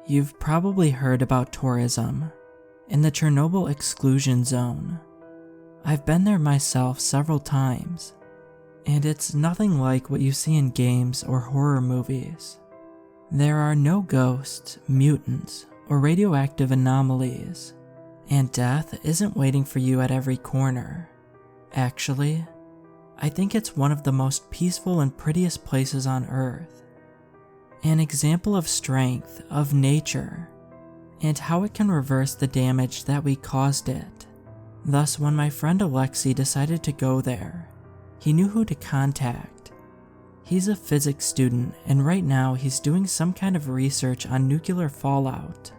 You've probably heard about tourism in the Chernobyl exclusion zone. I've been there myself several times, and it's nothing like what you see in games or horror movies. There are no ghosts, mutants, or radioactive anomalies, and death isn't waiting for you at every corner. Actually, I think it's one of the most peaceful and prettiest places on Earth. An example of strength, of nature, and how it can reverse the damage that we caused it. Thus, when my friend Alexei decided to go there, he knew who to contact. He's a physics student, and right now he's doing some kind of research on nuclear fallout.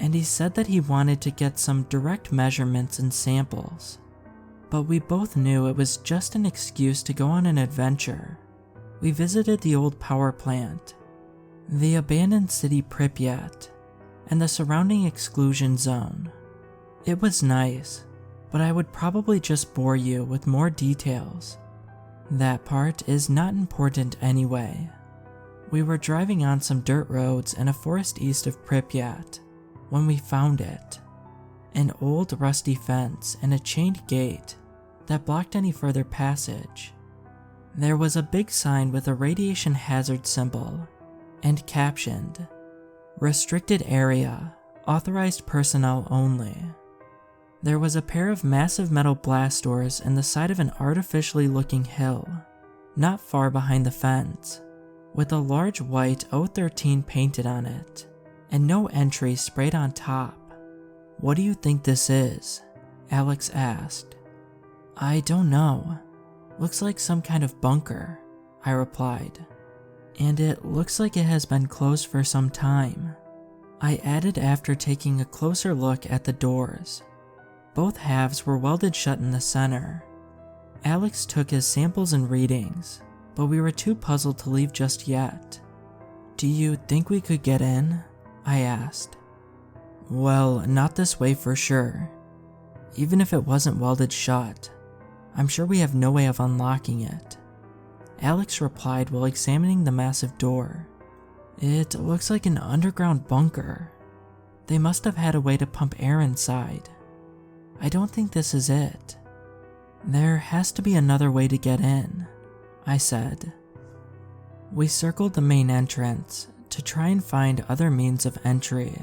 And he said that he wanted to get some direct measurements and samples. But we both knew it was just an excuse to go on an adventure. We visited the old power plant, the abandoned city Pripyat, and the surrounding exclusion zone. It was nice, but I would probably just bore you with more details. That part is not important anyway. We were driving on some dirt roads in a forest east of Pripyat when we found it. An old rusty fence and a chained gate that blocked any further passage. There was a big sign with a radiation hazard symbol and captioned, "Restricted area, authorized personnel only." There was a pair of massive metal blast doors in the side of an artificially looking hill, not far behind the fence, with a large white O13 painted on it, and no entry sprayed on top. "What do you think this is?" Alex asked. "I don't know. Looks like some kind of bunker," I replied. "And it looks like it has been closed for some time," I added after taking a closer look at the doors. Both halves were welded shut in the center. Alex took his samples and readings, but we were too puzzled to leave just yet. "Do you think we could get in?" I asked. "Well, not this way for sure. Even if it wasn't welded shut, I'm sure we have no way of unlocking it," Alex replied while examining the massive door. "It looks like an underground bunker. They must have had a way to pump air inside. I don't think this is it. There has to be another way to get in," I said. We circled the main entrance to try and find other means of entry.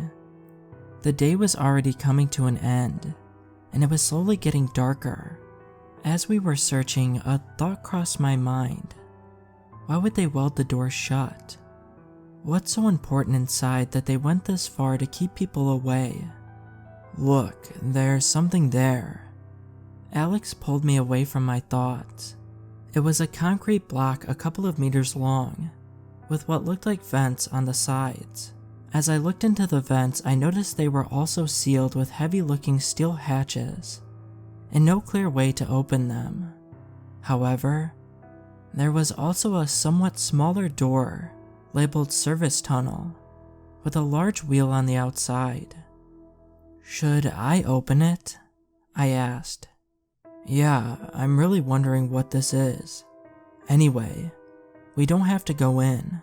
The day was already coming to an end, and it was slowly getting darker. As we were searching, a thought crossed my mind. Why would they weld the door shut? What's so important inside that they went this far to keep people away? "Look, there's something there." Alex pulled me away from my thoughts. It was a concrete block a couple of meters long, with what looked like vents on the sides. As I looked into the vents, I noticed they were also sealed with heavy-looking steel hatches, and no clear way to open them. However, there was also a somewhat smaller door, labeled Service Tunnel, with a large wheel on the outside. "Should I open it?" I asked. "Yeah, I'm really wondering what this is. Anyway, we don't have to go in.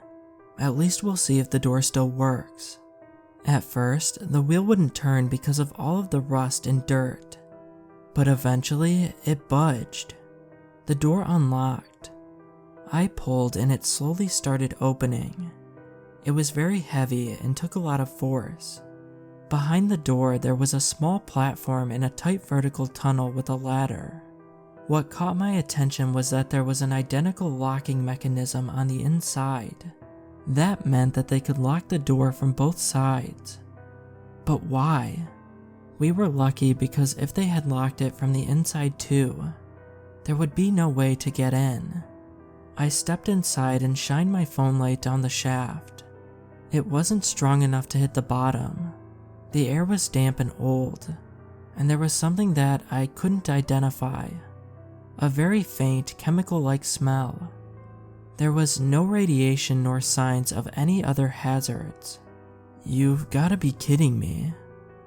At least we'll see if the door still works." At first, the wheel wouldn't turn because of all of the rust and dirt, but eventually it budged. The door unlocked. I pulled and it slowly started opening. It was very heavy and took a lot of force. Behind the door, there was a small platform in a tight vertical tunnel with a ladder. What caught my attention was that there was an identical locking mechanism on the inside. That meant that they could lock the door from both sides. But why? We were lucky because if they had locked it from the inside too, there would be no way to get in. I stepped inside and shined my phone light down the shaft. It wasn't strong enough to hit the bottom. The air was damp and old, and there was something that I couldn't identify. A very faint, chemical-like smell. There was no radiation nor signs of any other hazards. "You've gotta be kidding me.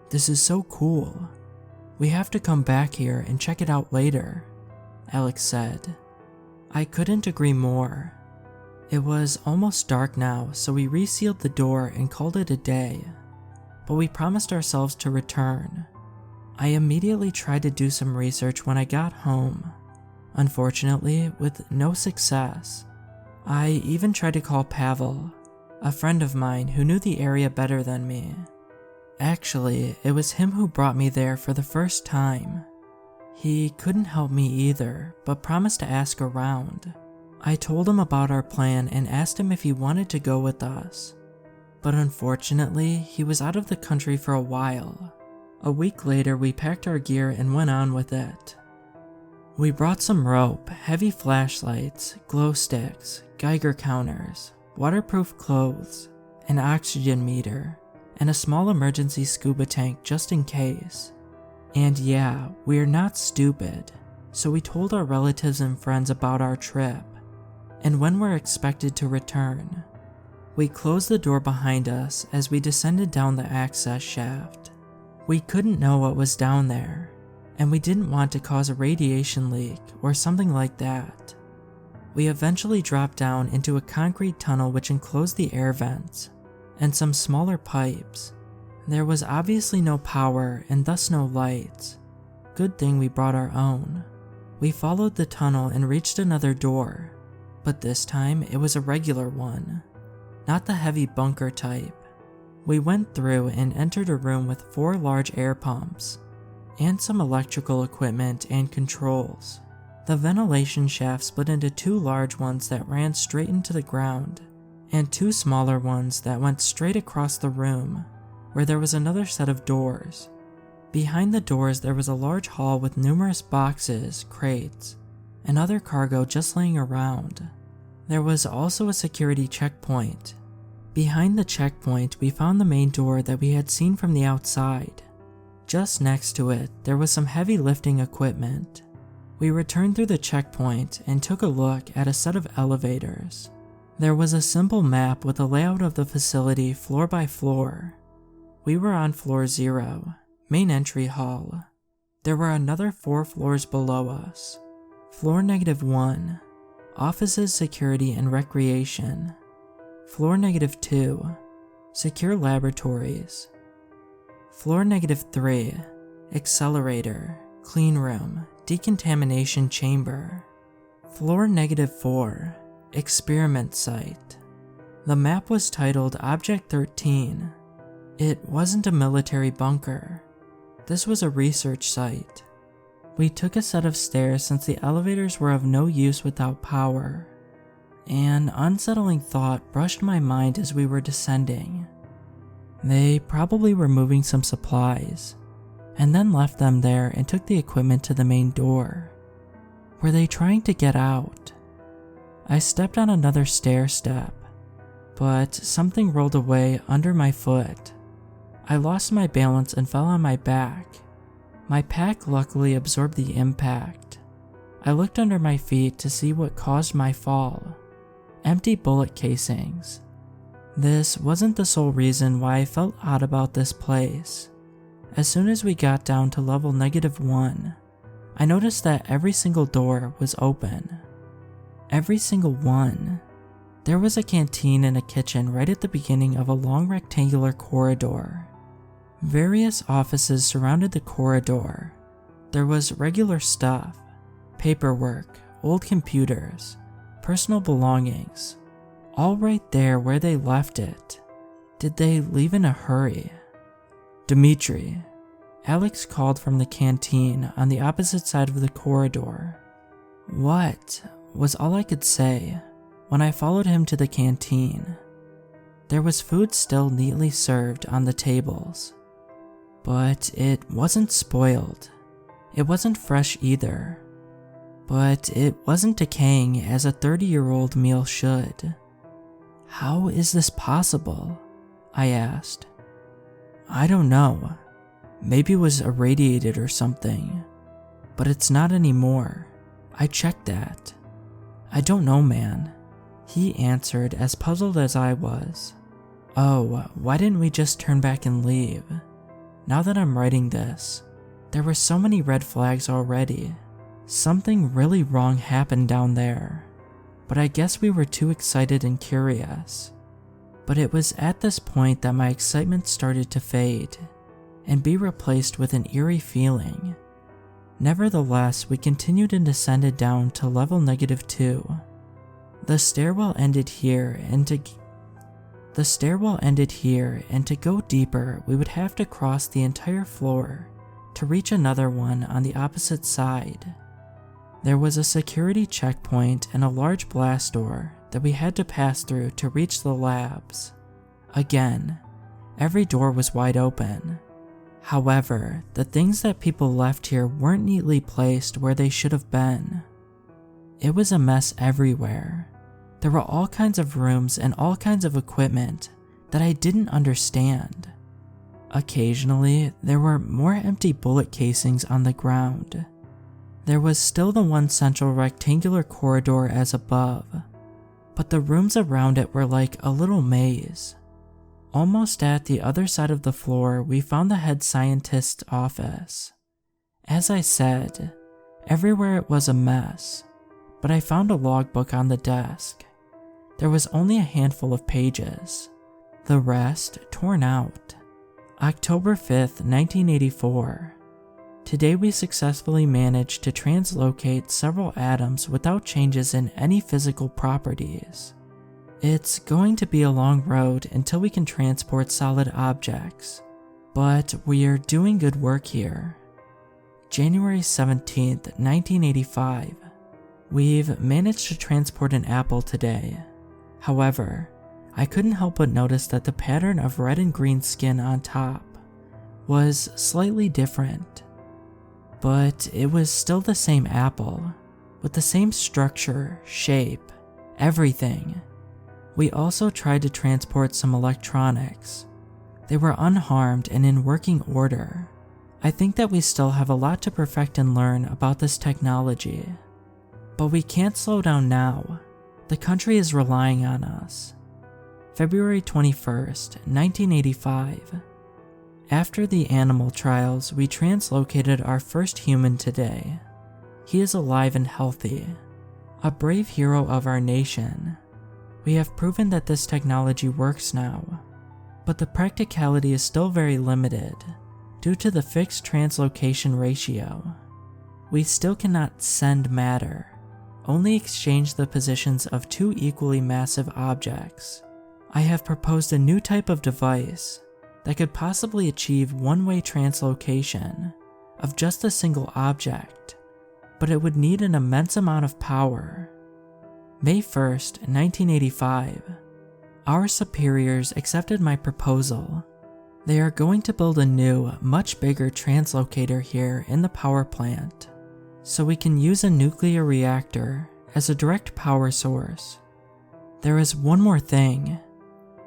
This is so cool. We have to come back here and check it out later," Alex said. I couldn't agree more. It was almost dark now, so we resealed the door and called it a day, but we promised ourselves to return. I immediately tried to do some research when I got home, unfortunately with no success. I even tried to call Pavel, a friend of mine who knew the area better than me. Actually, it was him who brought me there for the first time. He couldn't help me either, but promised to ask around. I told him about our plan and asked him if he wanted to go with us, but unfortunately, he was out of the country for a while. A week later, we packed our gear and went on with it. We brought some rope, heavy flashlights, glow sticks, Geiger counters, waterproof clothes, an oxygen meter, and a small emergency scuba tank just in case. And yeah, we're not stupid, so we told our relatives and friends about our trip and when we're expected to return. We closed the door behind us as we descended down the access shaft. We couldn't know what was down there, and we didn't want to cause a radiation leak or something like that. We eventually dropped down into a concrete tunnel which enclosed the air vents and some smaller pipes. There was obviously no power and thus no lights. Good thing we brought our own. We followed the tunnel and reached another door, but this time it was a regular one, not the heavy bunker type. We went through and entered a room with 4 large air pumps and some electrical equipment and controls. The ventilation shaft split into 2 large ones that ran straight into the ground and 2 smaller ones that went straight across the room, where there was another set of doors. Behind the doors there was a large hall with numerous boxes, crates, and other cargo just laying around. There was also a security checkpoint. Behind the checkpoint we found the main door that we had seen from the outside. Just next to it there was some heavy lifting equipment. We returned through the checkpoint and took a look at a set of elevators. There was a simple map with a layout of the facility floor by floor. We were on floor 0, main entry hall. There were another 4 floors below us. Floor -1, offices, security, and recreation. Floor -2, secure laboratories. Floor -3, accelerator, clean room, decontamination chamber. Floor -4, experiment site. The map was titled Object 13. It wasn't a military bunker. This was a research site. We took a set of stairs since the elevators were of no use without power. An unsettling thought brushed my mind as we were descending. They probably were moving some supplies, and then left them there and took the equipment to the main door. Were they trying to get out? I stepped on another stair step, but something rolled away under my foot. I lost my balance and fell on my back. My pack luckily absorbed the impact. I looked under my feet to see what caused my fall. Empty bullet casings. This wasn't the sole reason why I felt odd about this place. As soon as we got down to level -1, I noticed that every single door was open. Every single one. There was a canteen and a kitchen right at the beginning of a long rectangular corridor. Various offices surrounded the corridor. There was regular stuff, paperwork, old computers, personal belongings, all right there where they left it. Did they leave in a hurry? Dmitri, Alex called from the canteen on the opposite side of the corridor. What was all I could say when I followed him to the canteen. There was food still neatly served on the tables, but it wasn't spoiled. It wasn't fresh either, but it wasn't decaying as a 30-year-old meal should. How is this possible? I asked. I don't know. Maybe it was irradiated or something, but it's not anymore. I checked that. I don't know, man. He answered as puzzled as I was. Oh, why didn't we just turn back and leave? Now that I'm writing this, there were so many red flags already. Something really wrong happened down there. but I guess we were too excited and curious. But it was at this point that my excitement started to fade and be replaced with an eerie feeling. Nevertheless, we continued and descended down to level -2. The stairwell ended here, and to go deeper, we would have to cross the entire floor to reach another one on the opposite side. There was a security checkpoint and a large blast door that we had to pass through to reach the labs. Again, every door was wide open. However, the things that people left here weren't neatly placed where they should have been. It was a mess everywhere. There were all kinds of rooms and all kinds of equipment that I didn't understand. Occasionally, there were more empty bullet casings on the ground. There was still the one central rectangular corridor as above, but the rooms around it were like a little maze. Almost at the other side of the floor, we found the head scientist's office. As I said, everywhere it was a mess, but I found a logbook on the desk. There was only a handful of pages, the rest torn out. October 5th, 1984. Today we successfully managed to translocate several atoms without changes in any physical properties. It's going to be a long road until we can transport solid objects, but we're doing good work here. January 17th, 1985. We've managed to transport an apple today. However, I couldn't help but notice that the pattern of red and green skin on top was slightly different. But it was still the same apple, with the same structure, shape, everything. We also tried to transport some electronics. They were unharmed and in working order. I think that we still have a lot to perfect and learn about this technology. But we can't slow down now. The country is relying on us. February 21st, 1985. After the animal trials, we translocated our first human today. He is alive and healthy, a brave hero of our nation. We have proven that this technology works now, but the practicality is still very limited due to the fixed translocation ratio. We still cannot send matter, only exchange the positions of two equally massive objects. I have proposed a new type of device that could possibly achieve one-way translocation of just a single object, but it would need an immense amount of power. May 1st, 1985. Our superiors accepted my proposal. They are going to build a new, much bigger translocator here in the power plant, so we can use a nuclear reactor as a direct power source. There is one more thing.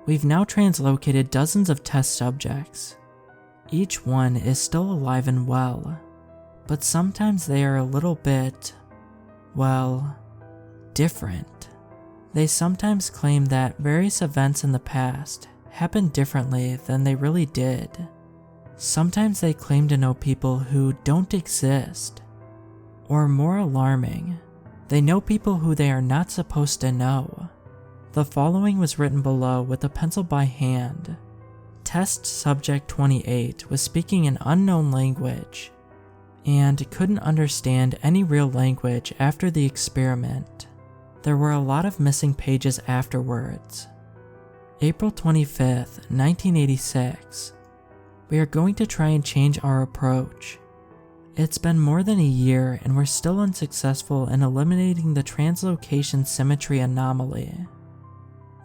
We've now translocated dozens of test subjects. Each one is still alive and well, but sometimes they are a little bit, well, different. They sometimes claim that various events in the past happened differently than they really did. Sometimes they claim to know people who don't exist. Or more alarming, they know people who they are not supposed to know. The following was written below with a pencil by hand. Test subject 28 was speaking an unknown language and couldn't understand any real language after the experiment. There were a lot of missing pages afterwards. April 25th, 1986. We are going to try and change our approach. It's been more than a year and we're still unsuccessful in eliminating the translocation symmetry anomaly.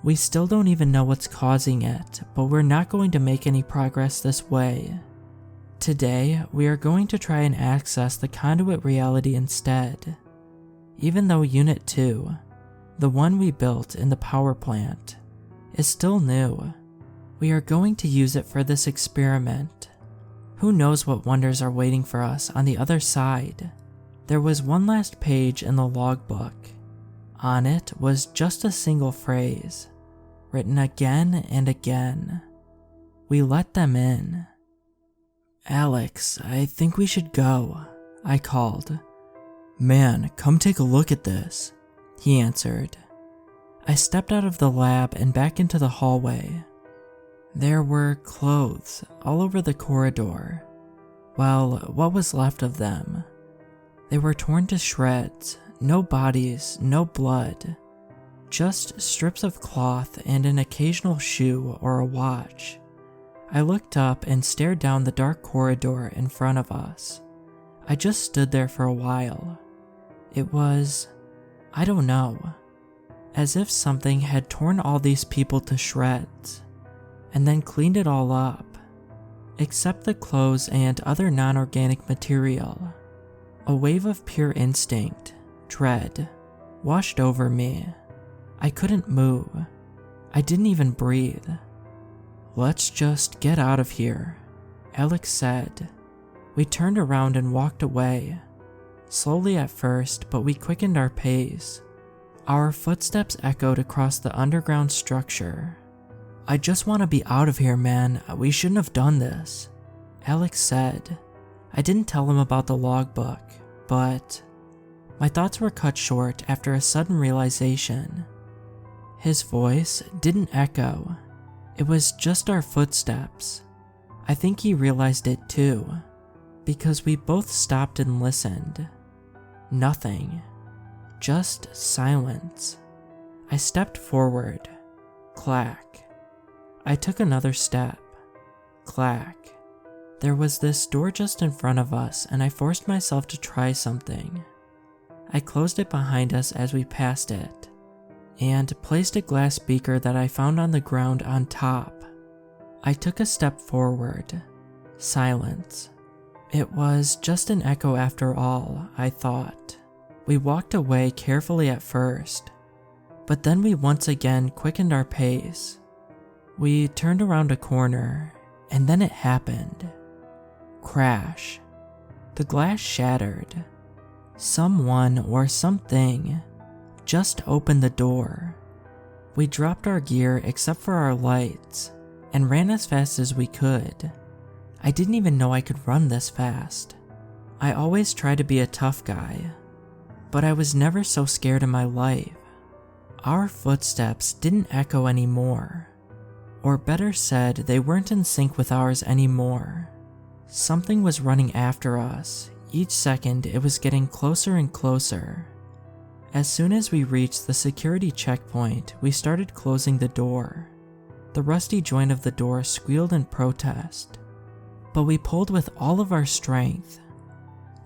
We still don't even know what's causing it, but we're not going to make any progress this way. Today, we are going to try and access the conduit reality instead. Even though Unit 2, the one we built in the power plant, is still new, we are going to use it for this experiment. Who knows what wonders are waiting for us on the other side? There was one last page in the logbook. On it was just a single phrase, written again and again. We let them in. "Alex, I think we should go," I called. "Man, come take a look at this," he answered. I stepped out of the lab and back into the hallway. There were clothes all over the corridor. Well, what was left of them. They were torn to shreds, no bodies, no blood. Just strips of cloth and an occasional shoe or a watch. I looked up and stared down the dark corridor in front of us. I just stood there for a while. It was, I don't know, as if something had torn all these people to shreds, and then cleaned it all up, except the clothes and other non-organic material. A wave of pure instinct, dread, washed over me. I couldn't move. I didn't even breathe. "Let's just get out of here," Alex said. We turned around and walked away. Slowly at first, but we quickened our pace. Our footsteps echoed across the underground structure. "I just want to be out of here, man. We shouldn't have done this," Alex said. I didn't tell him about the logbook, but my thoughts were cut short after a sudden realization. His voice didn't echo. It was just our footsteps. I think he realized it too, because we both stopped and listened. Nothing. Just silence. I stepped forward. Clack. I took another step. Clack. There was this door just in front of us, and I forced myself to try something. I closed it behind us as we passed it, and placed a glass beaker that I found on the ground on top. I took a step forward. Silence. It was just an echo after all, I thought. We walked away carefully at first, but then we once again quickened our pace. We turned around a corner, and then it happened. Crash. The glass shattered. Someone or something just opened the door. We dropped our gear except for our lights, and ran as fast as we could. I didn't even know I could run this fast. I always try to be a tough guy, but I was never so scared in my life. Our footsteps didn't echo anymore. Or better said, they weren't in sync with ours anymore. Something was running after us. Each second, it was getting closer and closer. As soon as we reached the security checkpoint, we started closing the door. The rusty joint of the door squealed in protest, but we pulled with all of our strength.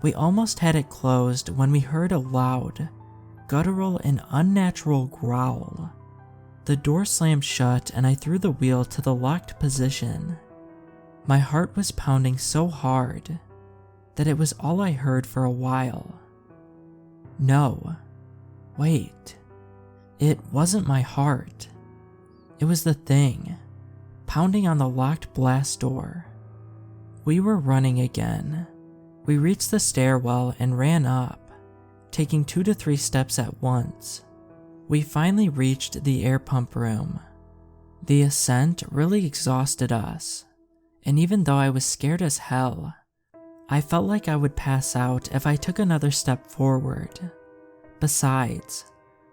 We almost had it closed when we heard a loud, guttural and unnatural growl. The door slammed shut and I threw the wheel to the locked position. My heart was pounding so hard that it was all I heard for a while. No. Wait. It wasn't my heart. It was the thing, pounding on the locked blast door. We were running again. We reached the stairwell and ran up, taking 2 to 3 steps at once. We finally reached the air pump room. The ascent really exhausted us, and even though I was scared as hell, I felt like I would pass out if I took another step forward. Besides,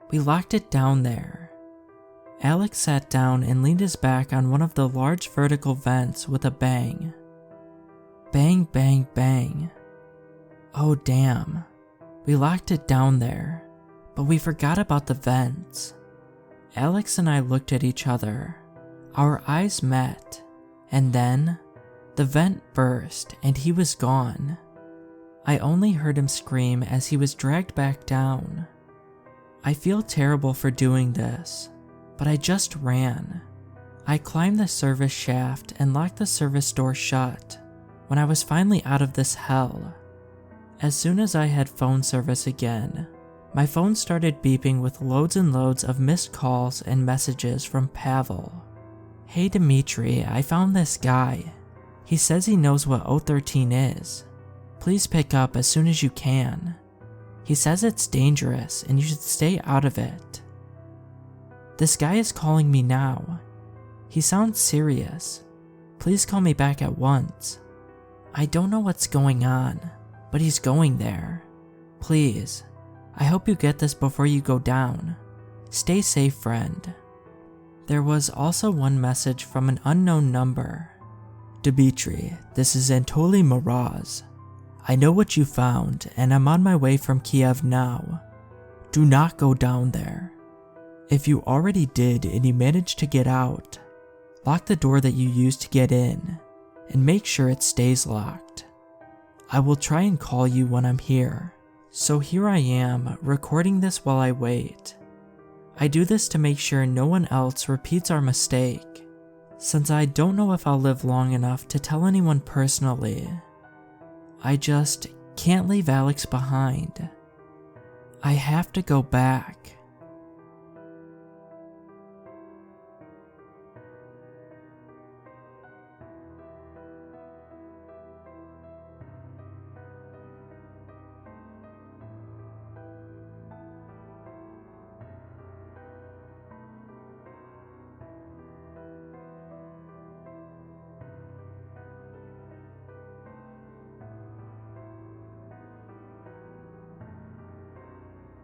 we locked it down there. Alex sat down and leaned his back on one of the large vertical vents with a bang. Bang, bang, bang. Oh damn, we locked it down there, but we forgot about the vents. Alex and I looked at each other. Our eyes met, and then the vent burst and he was gone. I only heard him scream as he was dragged back down. I feel terrible for doing this, but I just ran. I climbed the service shaft and locked the service door shut when I was finally out of this hell. As soon as I had phone service again, my phone started beeping with loads and loads of missed calls and messages from Pavel. "Hey Dimitri, I found this guy. He says he knows what O13 is. Please pick up as soon as you can. He says it's dangerous and you should stay out of it. This guy is calling me now. He sounds serious. Please call me back at once. I don't know what's going on, but he's going there. Please, I hope you get this before you go down. Stay safe, friend. There was also one message from an unknown number. Dimitri, this is Anatoly Moroz. I know what you found, and I'm on my way from Kiev now. Do not go down there. If you already did and you managed to get out, lock the door that you used to get in, and make sure it stays locked. I will try and call you when I'm here. So here I am, recording this while I wait. I do this to make sure no one else repeats our mistake, since I don't know if I'll live long enough to tell anyone personally. I just can't leave Alex behind. I have to go back.